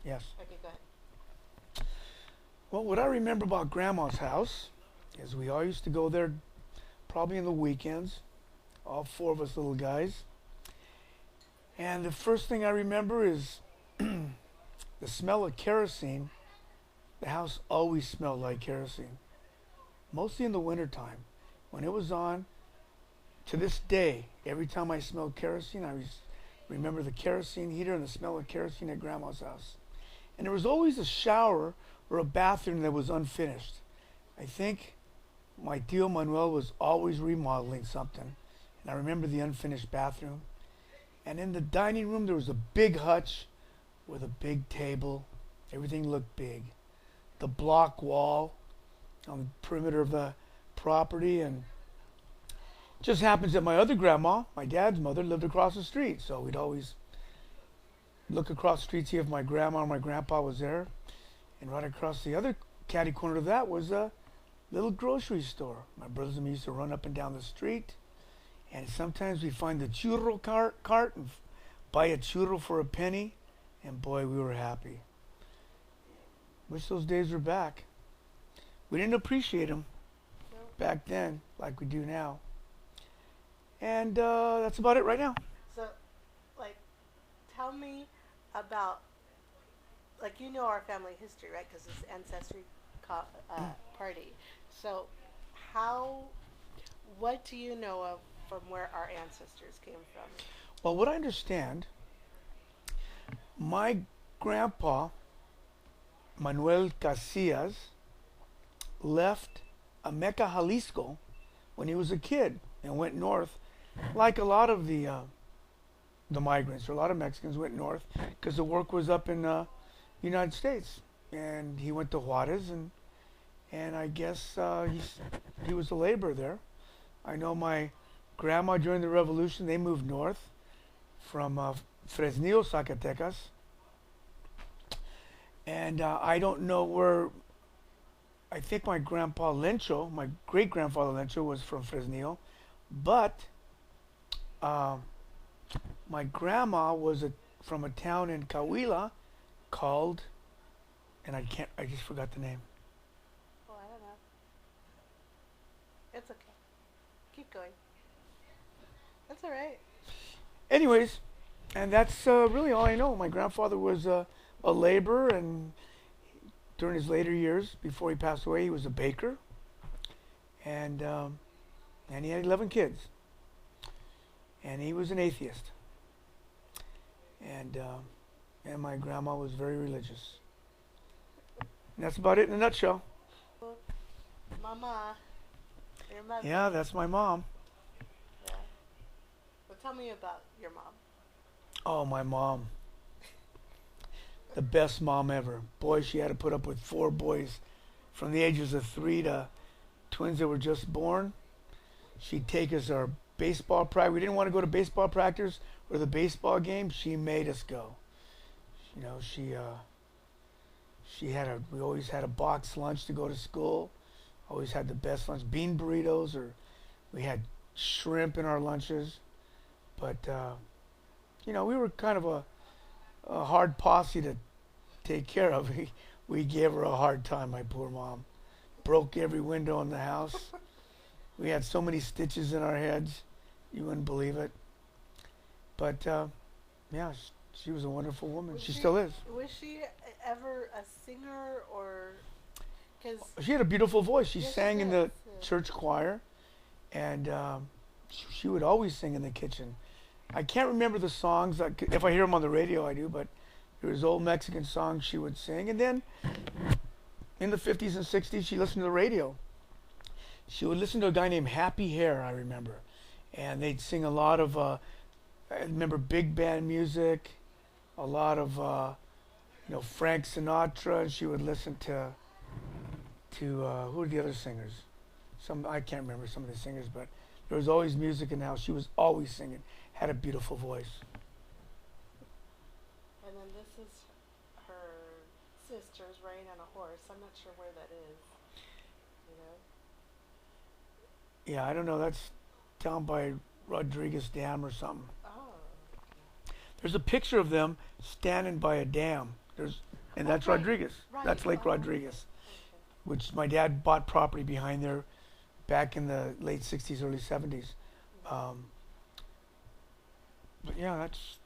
Yes. Okay, go ahead. Well, what I remember about Grandma's house is we all used to go there probably in the weekends, all four of us little guys. And the first thing I remember is the smell of kerosene. The house always smelled like kerosene, mostly in the wintertime. When it was on, to this day, every time I smell kerosene, remember the kerosene heater and the smell of kerosene at Grandma's house. And there was always a shower or a bathroom that was unfinished. I think my Tio Manuel was always remodeling something. And I remember the unfinished bathroom. And in the dining room, there was a big hutch with a big table. Everything looked big. The block wall on the perimeter of the property. And it just happens that my other grandma, my dad's mother, lived across the street. So we'd always look across the street, see if my grandma or my grandpa was there. And right across the other catty corner of that was a little grocery store. My brothers and me used to run up and down the street. And sometimes we'd find the churro cart and buy a churro for a penny. And boy, we were happy. Wish those days were back. We didn't appreciate them No. back then like we do now. And that's about it right now. So, like, tell me about, like, you know our family history, right? Because it's ancestry party. So, how, what do you know of from where our ancestors came from? Well, what I understand, my grandpa, Manuel Casillas, left Ameca, Jalisco when he was a kid and went north, like a lot of the migrants, or a lot of Mexicans went north because the work was up in the United States. And he went to Juarez, and I guess he was a laborer there. I know my grandma during the Revolution, they moved north from Fresnillo, Zacatecas. And I don't know where, I think my grandpa Lencho, my great grandfather Lencho was from Fresnillo, but my grandma was from a town in Coahuila called, and I just forgot the name. Oh, I don't know. It's okay. Keep going. That's all right. Anyways, and that's really all I know. My grandfather was a laborer, and during his later years, before he passed away, he was a baker, and he had 11 kids, and he was an atheist, and and my grandma was very religious. And that's about it in a nutshell. Mama, your mother. Yeah, that's my mom. Yeah. Well, tell me about your mom. Oh, my mom. The best mom ever. Boy, she had to put up with four boys from the ages of 3 to twins that were just born. She'd take us our baseball practice. We didn't want to go to baseball practice or the baseball game. She made us go. You know, we always had a box lunch to go to school. Always had the best lunch, bean burritos, or we had shrimp in our lunches. But you know, we were kind of a hard posse to take care of. We gave her a hard time, my poor mom. Broke every window in the house. We had so many stitches in our heads, you wouldn't believe it. But yeah, she was a wonderful woman. She still is. Was she ever a singer or? Cause She had a beautiful voice. She yes, sang she in does. the church choir, and she would always sing in the kitchen. I can't remember the songs. If I hear them on the radio, I do. But there was old Mexican songs she would sing. And then in the 50s and 60s, she listened to the radio. She would listen to a guy named Happy Hair, I remember. And they'd sing a lot of, I remember big band music, a lot of, Frank Sinatra. And she would listen to who are the other singers? I can't remember some of the singers, but there was always music in the house. She was always singing. Had a beautiful voice. And then this is her sister's riding on a horse. I'm not sure where that is. You know. Yeah, I don't know. That's down by Rodriguez Dam or something. Oh. There's a picture of them standing by a dam. There's and that's Okay. Rodriguez. Right. That's Lake Oh. Rodriguez, Okay. which my dad bought property behind there back in the late '60s, early '70s. Mhm. Um, but yeah, that's